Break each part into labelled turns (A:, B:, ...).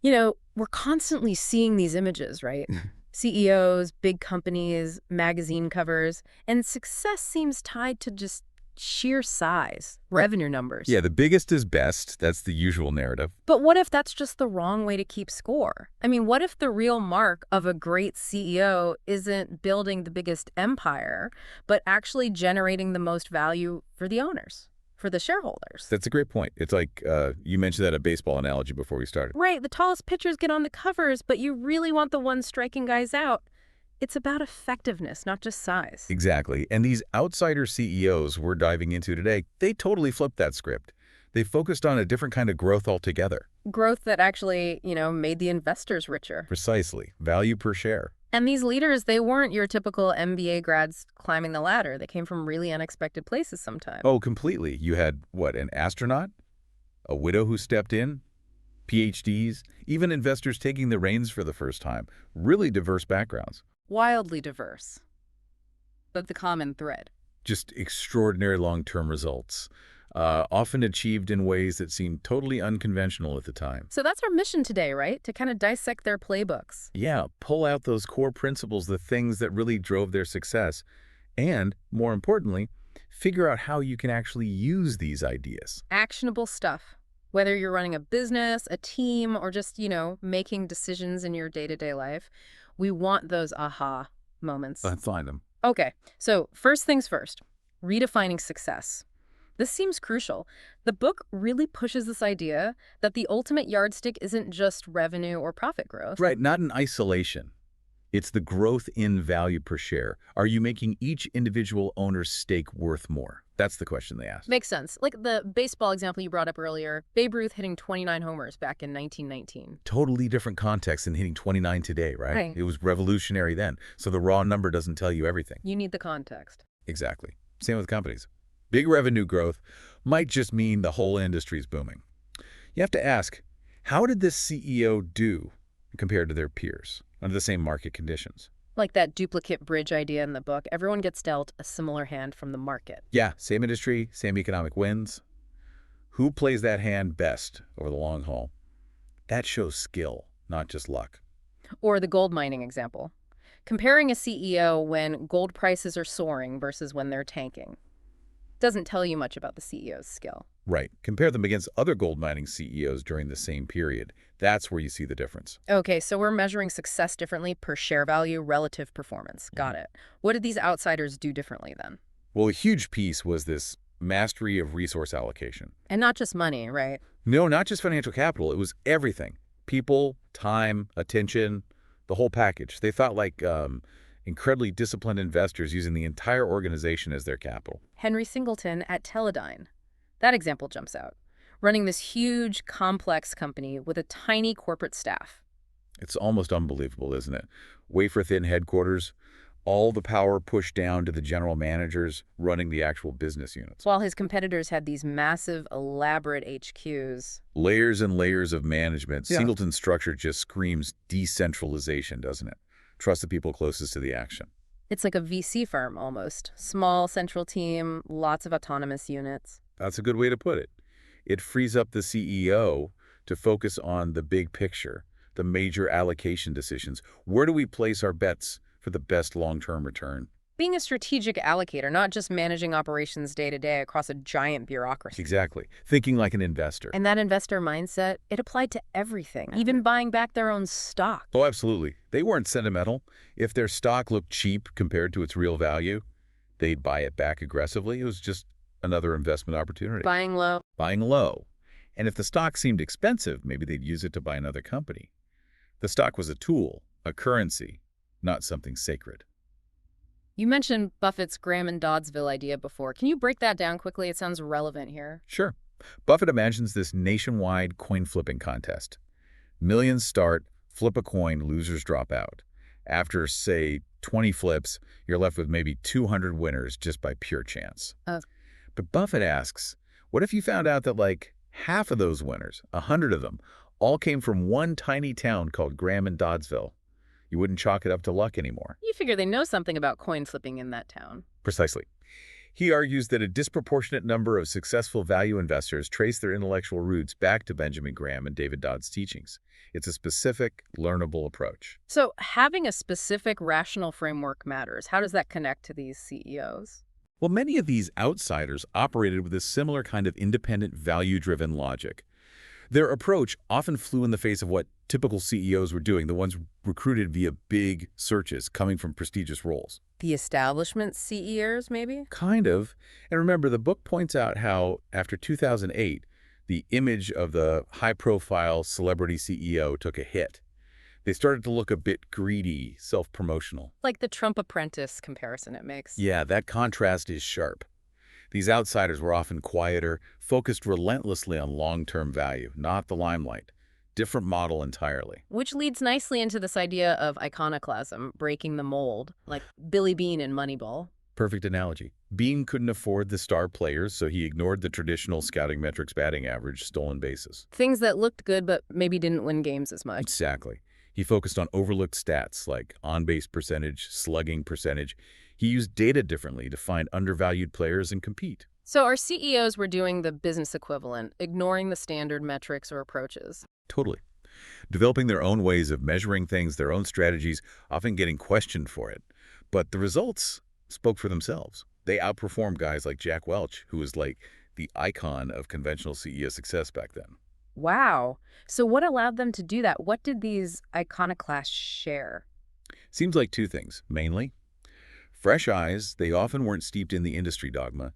A: We're constantly seeing these images, right? CEOs, big companies, magazine covers, and success seems tied to just sheer size,
B: Right.
A: revenue numbers.
B: Yeah, the biggest is best. That's the usual narrative.
A: But what if that's just the wrong way to keep score? I mean, what if the real mark of a great CEO isn't building the biggest empire, but actually generating the most value for the owners, for the shareholders?
B: That's a great point. It's like you mentioned that a baseball analogy before we started.
A: Right, the tallest pitchers get on the covers, but you really want the ones striking guys out. It's about effectiveness, not just size.
B: Exactly. And these outsider CEOs we're diving into today, they totally flipped that script. They focused on a different kind of growth altogether.
A: Growth that actually, made the investors richer.
B: Precisely. Value per share.
A: And these leaders, they weren't your typical MBA grads climbing the ladder. They came from really unexpected places sometimes.
B: Oh, completely. You had, what, an astronaut? A widow who stepped in? PhDs? Even investors taking the reins for the first time. Really diverse backgrounds.
A: Wildly diverse, but the common thread.
B: Just extraordinary long-term results. Often achieved in ways that seemed totally unconventional at the time.
A: So that's our mission today, right? To kind of dissect their playbooks.
B: Yeah, pull out those core principles, the things that really drove their success, and, more importantly, figure out how you can actually use these ideas.
A: Actionable stuff. Whether you're running a business, a team, or just, making decisions in your day-to-day life, we want those aha moments.
B: Let's find them.
A: Okay, so first things first, redefining success. This seems crucial. The book really pushes this idea that the ultimate yardstick isn't just revenue or profit growth.
B: Right, not in isolation. It's the growth in value per share. Are you making each individual owner's stake worth more? That's the question they ask.
A: Makes sense. Like the baseball example you brought up earlier, Babe Ruth hitting 29 homers back in 1919.
B: Totally different context than hitting 29 today, right?
A: Right.
B: It was revolutionary then, so the raw number doesn't tell you everything.
A: You need the context.
B: Exactly. Same with companies. Big revenue growth might just mean the whole industry's booming. You have to ask, how did this CEO do compared to their peers under the same market conditions?
A: Like that duplicate bridge idea in the book, everyone gets dealt a similar hand from the market.
B: Yeah, same industry, same economic wins. Who plays that hand best over the long haul? That shows skill, not just luck.
A: Or the gold mining example. Comparing a CEO when gold prices are soaring versus when they're tanking doesn't tell you much about the CEO's skill.
B: Right. Compare them against other gold mining CEOs during the same period. That's where you see the difference.
A: Okay, so we're measuring success differently per share value, relative performance. Got it. What did these outsiders do differently then?
B: Well, a huge piece was this mastery of resource allocation.
A: And not just money, right?
B: No, not just financial capital. It was everything. People, time, attention, the whole package. They thought like incredibly disciplined investors using the entire organization as their capital.
A: Henry Singleton at Teledyne. That example jumps out. Running this huge, complex company with a tiny corporate staff.
B: It's almost unbelievable, isn't it? Wafer-thin headquarters, all the power pushed down to the general managers running the actual business units.
A: While his competitors had these massive, elaborate HQs.
B: Layers and layers of management.
A: Yeah.
B: Singleton's structure just screams decentralization, doesn't it? Trust the people closest to the action.
A: It's like a VC firm, almost. Small central team, lots of autonomous units.
B: That's a good way to put it. It frees up the CEO to focus on the big picture, the major allocation decisions. Where do we place our bets for the best long-term return?
A: Being a strategic allocator, not just managing operations day to day across a giant bureaucracy.
B: Exactly. Thinking like an investor.
A: And that investor mindset, it applied to everything, even buying back their own stock.
B: Oh, absolutely. They weren't sentimental. If their stock looked cheap compared to its real value, they'd buy it back aggressively. It was just another investment opportunity.
A: Buying low.
B: Buying low. And if the stock seemed expensive, maybe they'd use it to buy another company. The stock was a tool, a currency, not something sacred.
A: You mentioned Buffett's Graham and Doddsville idea before. Can you break that down quickly? It sounds relevant here.
B: Sure. Buffett imagines this nationwide coin flipping contest. Millions start, flip a coin, losers drop out. After, say, 20 flips, you're left with maybe 200 winners just by pure chance. But Buffett asks, what if you found out that like half of those winners, 100 of them, all came from one tiny town called Graham and Doddsville? You wouldn't chalk it up to luck anymore.
A: You figure they know something about coin flipping in that town.
B: Precisely. He argues that a disproportionate number of successful value investors trace their intellectual roots back to Benjamin Graham and David Dodd's teachings. It's a specific, learnable approach.
A: So having a specific rational framework matters. How does that connect to these CEOs?
B: Well, many of these outsiders operated with a similar kind of independent, value-driven logic. Their approach often flew in the face of what typical CEOs were doing, the ones recruited via big searches coming from prestigious roles.
A: The establishment CEOs, maybe?
B: Kind of. And remember, the book points out how, after 2008, the image of the high-profile celebrity CEO took a hit. They started to look a bit greedy, self-promotional.
A: Like the Trump apprentice comparison it makes.
B: Yeah, that contrast is sharp. These outsiders were often quieter, focused relentlessly on long-term value, not the limelight. Different model entirely.
A: Which leads nicely into this idea of iconoclasm, breaking the mold, like Billy Beane in Moneyball.
B: Perfect analogy. Bean couldn't afford the star players, so he ignored the traditional scouting metrics batting average, stolen bases.
A: Things that looked good but maybe didn't win games as much.
B: Exactly. He focused on overlooked stats like on-base percentage, slugging percentage. He used data differently to find undervalued players and compete.
A: So our CEOs were doing the business equivalent, ignoring the standard metrics or approaches.
B: Totally. Developing their own ways of measuring things, their own strategies, often getting questioned for it. But the results spoke for themselves. They outperformed guys like Jack Welch, who was like the icon of conventional CEO success back then.
A: Wow. So what allowed them to do that? What did these iconoclasts share?
B: Seems like two things, mainly. Fresh eyes, they often weren't steeped in the industry dogma,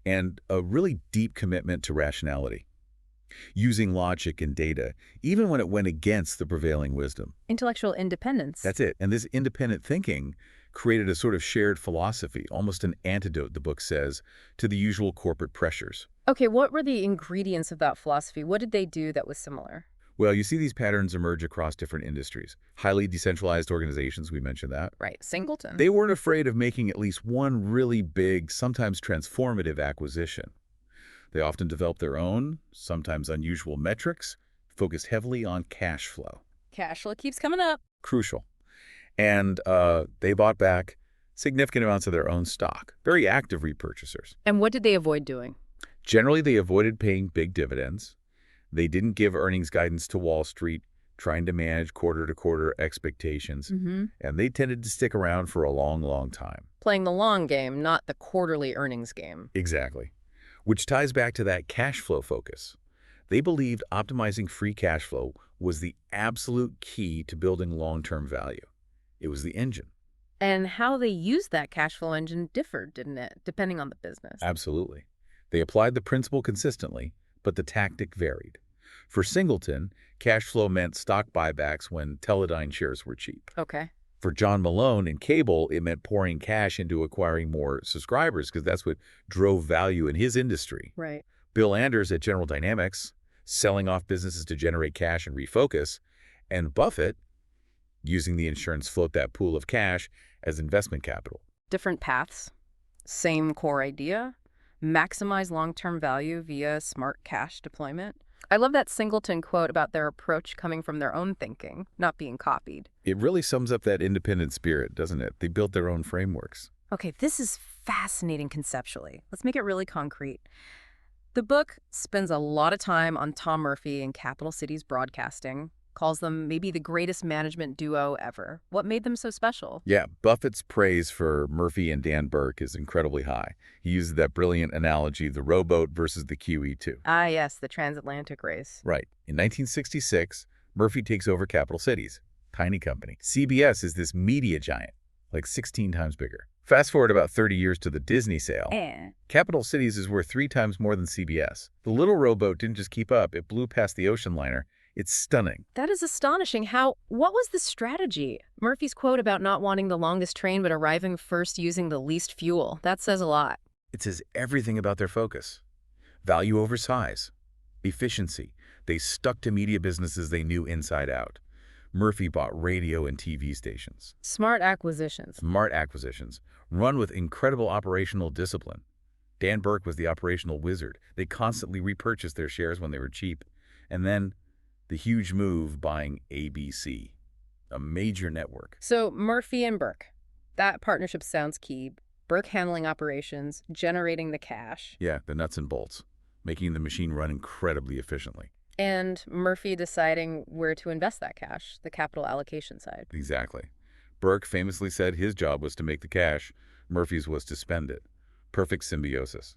B: and a really deep commitment to rationality, using logic and data, even when it went against the prevailing wisdom.
A: Intellectual independence.
B: That's it. And this independent thinking created a sort of shared philosophy, almost an antidote, the book says, to the usual corporate pressures.
A: Okay, what were the ingredients of that philosophy? What did they do that was similar?
B: Well, you see these patterns emerge across different industries. Highly decentralized organizations, we mentioned that.
A: Right, Singleton.
B: They weren't afraid of making at least one really big, sometimes transformative acquisition. They often developed their own, sometimes unusual metrics, focused heavily on cash flow.
A: Cash flow keeps coming up.
B: Crucial. And they bought back significant amounts of their own stock. Very active repurchasers.
A: And what did they avoid doing?
B: Generally, they avoided paying big dividends. They didn't give earnings guidance to Wall Street, trying to manage quarter-to-quarter expectations. And they tended to stick around for a long, long time.
A: Playing the long game, not the quarterly earnings game.
B: Exactly. Which ties back to that cash flow focus. They believed optimizing free cash flow was the absolute key to building long-term value. It was the engine.
A: And how they used that cash flow engine differed, didn't it, depending on the business?
B: Absolutely. They applied the principle consistently, but the tactic varied. For Singleton, cash flow meant stock buybacks when Teledyne shares were cheap.
A: Okay.
B: For John Malone in cable, it meant pouring cash into acquiring more subscribers because that's what drove value in his industry.
A: Right.
B: Bill Anders at General Dynamics, selling off businesses to generate cash and refocus. And Buffett, using the insurance float that pool of cash as investment capital.
A: Different paths, same core idea, maximize long-term value via smart cash deployment. I love that Singleton quote about their approach coming from their own thinking, not being copied.
B: It really sums up that independent spirit, doesn't it? They built their own frameworks.
A: Okay, this is fascinating conceptually. Let's make it really concrete. The book spends a lot of time on Tom Murphy and Capital Cities Broadcasting, calls them maybe the greatest management duo ever. What made them so special?
B: Yeah, Buffett's praise for Murphy and Dan Burke is incredibly high. He uses that brilliant analogy, the rowboat versus the QE2.
A: Ah, yes, the transatlantic race.
B: Right. In 1966, Murphy takes over Capital Cities, tiny company. CBS is this media giant, like 16 times bigger. Fast forward about 30 years to the Disney sale. Capital Cities is worth 3 times more than CBS. The little rowboat didn't just keep up, it blew past the ocean liner. It's stunning.
A: That is astonishing. What was the strategy? Murphy's quote about not wanting the longest train but arriving first using the least fuel, that says a lot.
B: It says everything about their focus. Value over size. Efficiency. They stuck to media businesses they knew inside out. Murphy bought radio and TV stations.
A: Smart acquisitions.
B: Smart acquisitions. Run with incredible operational discipline. Dan Burke was the operational wizard. They constantly repurchased their shares when they were cheap. And then the huge move buying ABC, a major network.
A: So Murphy and Burke, that partnership sounds key. Burke handling operations, generating the cash,
B: Yeah, the nuts and bolts, making the machine run incredibly efficiently.
A: and Murphy deciding where to invest that cash, the capital allocation side.
B: Exactly. Burke famously said his job was to make the cash, Murphy's was to spend it. Perfect symbiosis.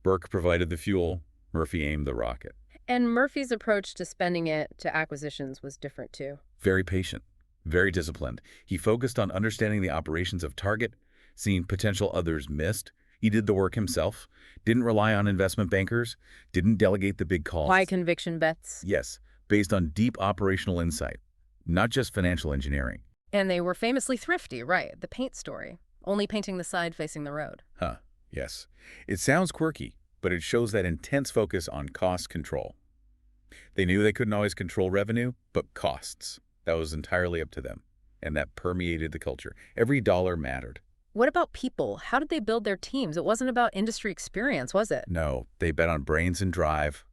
B: Burke provided the fuel, Murphy aimed the rocket.
A: And Murphy's approach to spending it to acquisitions was different too.
B: Very patient, very disciplined. He focused on understanding the operations of target, seeing potential others missed. He did the work himself, didn't rely on investment bankers, didn't delegate the big calls.
A: High conviction bets.
B: Yes, based on deep operational insight, not just financial engineering.
A: And they were famously thrifty, right? The paint story. Only painting the side facing the road.
B: Huh, yes. It sounds quirky, but it shows that intense focus on cost control. They knew they couldn't always control revenue, but costs. That was entirely up to them, and that permeated the culture. Every dollar mattered.
A: What about people? How did they build their teams? It wasn't about industry experience, was it?
B: No, they bet on brains and drive,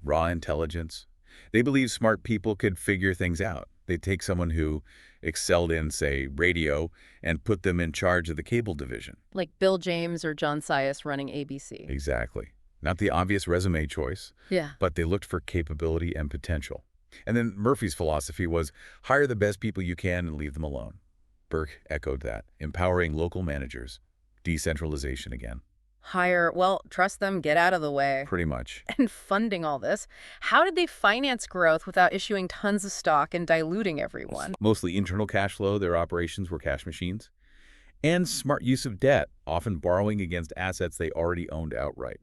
B: raw intelligence. They believed smart people could figure things out. They'd take someone who excelled in, say, radio, and put them in charge of the cable division.
A: Like Bill James or John Sias running ABC.
B: Exactly. Not the obvious resume choice,
A: Yeah.
B: but they looked for capability and potential. And then Murphy's philosophy was hire the best people you can and leave them alone. Burke echoed that, empowering local managers, decentralization again.
A: Hire, well, trust them, get out of the way.
B: Pretty much.
A: And funding all this, how did they finance growth without issuing tons of stock and diluting everyone?
B: Mostly internal cash flow, their operations were cash machines. And smart use of debt, often borrowing against assets they already owned outright.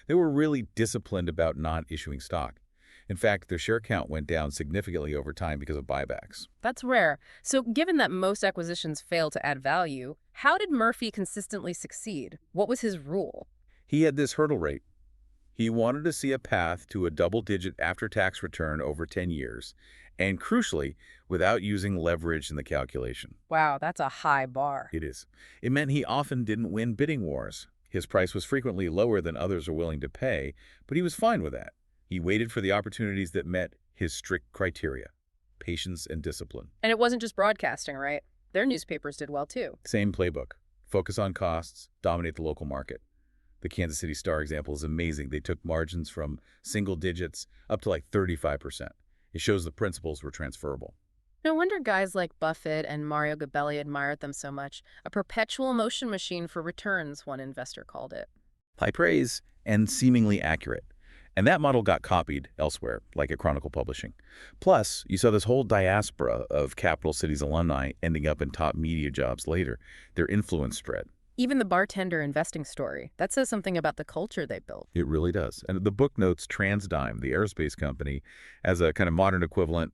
B: They were really disciplined about not issuing stock. In fact, their share count went down significantly over time because of buybacks.
A: That's rare. So given that most acquisitions fail to add value, how did Murphy consistently succeed? What was his rule?
B: He had this hurdle rate. He wanted to see a path to a double-digit after-tax return over 10 years, and crucially, without using leverage in the calculation.
A: Wow, that's a high bar.
B: It is. It meant he often didn't win bidding wars. His price was frequently lower than others are willing to pay, but he was fine with that. He waited for the opportunities that met his strict criteria, patience and discipline.
A: And it wasn't just broadcasting, right? Their newspapers did well too.
B: Same playbook. Focus on costs, dominate the local market. The Kansas City Star example is amazing. They took margins from single digits up to like 35%. It shows the principles were transferable.
A: No wonder guys like Buffett and Mario Gabelli admired them so much. A perpetual motion machine for returns, one investor called it.
B: High praise and seemingly accurate. And that model got copied elsewhere, like at Chronicle Publishing. Plus, you saw this whole diaspora of capital cities alumni ending up in top media jobs later. Their influence spread.
A: Even the bartender investing story, that says something about the culture they built.
B: It really does. And the book notes TransDigm, the aerospace company, as a kind of modern equivalent,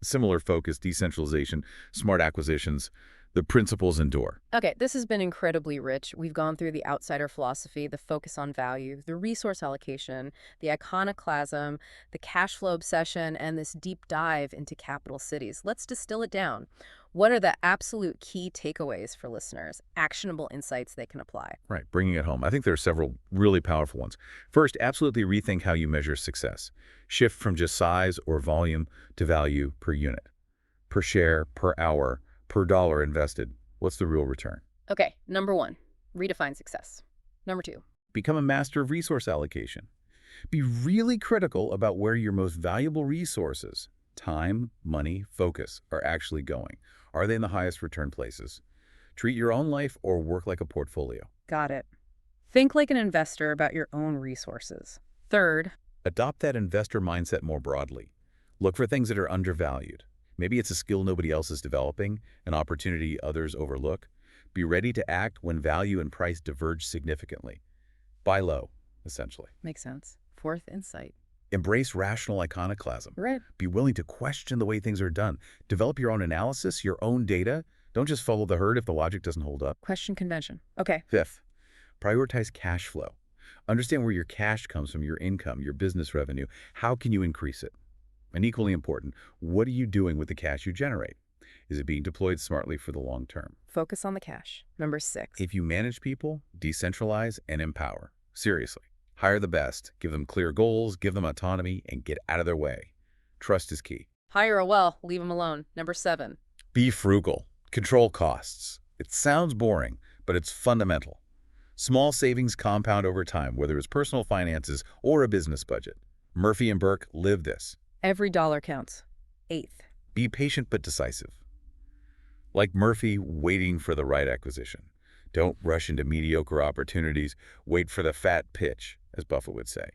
B: similar focus, decentralization, smart acquisitions. The principles endure.
A: Okay, this has been incredibly rich. We've gone through the outsider philosophy, the focus on value, the resource allocation, the iconoclasm, the cash flow obsession, and this deep dive into capital cities. Let's distill it down. What are the absolute key takeaways for listeners, actionable insights they can apply?
B: Right, bringing it home. I think there are several really powerful ones. First, absolutely rethink how you measure success. Shift from just size or volume to value per unit, per share, per hour, per dollar invested. What's the real return?
A: Okay, number one, redefine success. Number two,
B: become a master of resource allocation. Be really critical about where your most valuable resources, time, money, focus, are actually going. Are they in the highest return places? Treat your own life or work like a portfolio.
A: got it. Think like an investor about your own resources. Third,
B: Adopt that investor mindset more broadly. Look for things that are undervalued. Maybe it's a skill nobody else is developing, an opportunity others overlook. Be ready to act when value and price diverge significantly. Buy low, essentially.
A: makes sense. Fourth, insight.
B: Embrace rational iconoclasm.
A: Right.
B: Be willing to question the way things are done. Develop your own analysis, your own data. Don't just follow the herd if the logic doesn't hold up.
A: Question convention. Okay.
B: Fifth, prioritize cash flow. Understand where your cash comes from, your income, your business revenue. How can you increase it? And equally important, what are you doing with the cash you generate? Is it being deployed smartly for the long term?
A: Focus on the cash. Number six.
B: If you manage people, decentralize and empower. Seriously, hire the best, give them clear goals, give them autonomy, and get out of their way. Trust is key.
A: Hire a well, leave them alone. Number seven.
B: Be frugal. Control costs. It sounds boring, but it's fundamental. Small savings compound over time, whether it's personal finances or a business budget. Murphy and Burke live this.
A: Every dollar counts. Eighth.
B: Be patient but decisive. Like Murphy, waiting for the right acquisition. Don't rush into mediocre opportunities. Wait for the fat pitch, as Buffett would say.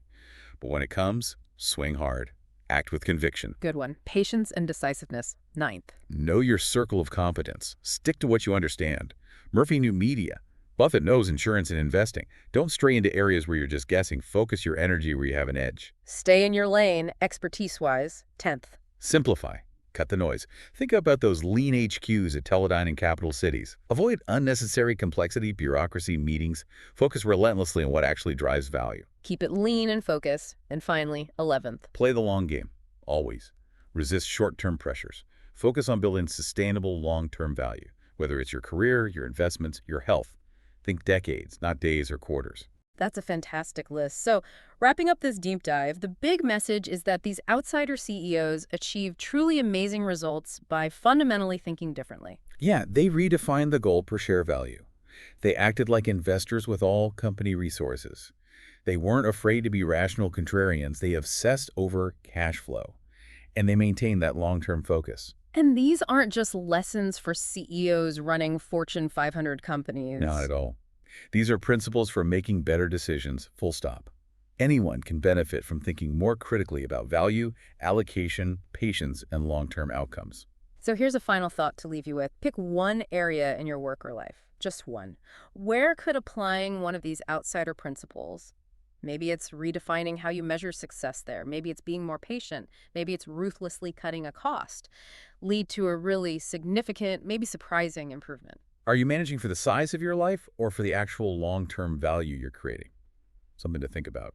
B: But when it comes, swing hard. Act with conviction.
A: Good one. Patience and decisiveness. Ninth.
B: Know your circle of competence. Stick to what you understand. Murphy knew media. Buffett knows insurance and investing. Don't stray into areas where you're just guessing. Focus your energy where you have an edge.
A: Stay in your lane, expertise-wise. 10th.
B: Simplify. Cut the noise. Think about those lean HQs at Teledyne and capital cities. Avoid unnecessary complexity, bureaucracy, meetings. Focus relentlessly on what actually drives value.
A: Keep it lean and focused. And finally, 11th.
B: Play the long game. Always. Resist short-term pressures. Focus on building sustainable long-term value. Whether it's your career, your investments, your health. Think decades, not days or quarters.
A: That's a fantastic list. So, wrapping up this deep dive, the big message is that these outsider CEOs achieve truly amazing results by fundamentally thinking differently.
B: Yeah, they redefined the goal per share value. They acted like investors with all company resources. They weren't afraid to be rational contrarians. They obsessed over cash flow. And they maintained that long-term focus.
A: And these aren't just lessons for CEOs running Fortune 500 companies.
B: Not at all. These are principles for making better decisions, full stop. Anyone can benefit from thinking more critically about value, allocation, patience, and long-term outcomes.
A: So here's a final thought to leave you with. Pick one area in your work or life, just one. Where could applying one of these outsider principles, maybe it's redefining how you measure success there, maybe it's being more patient, maybe it's ruthlessly cutting a cost, lead to a really significant, maybe surprising improvement?
B: Are you managing for the size of your life or for the actual long-term value you're creating? Something to think about.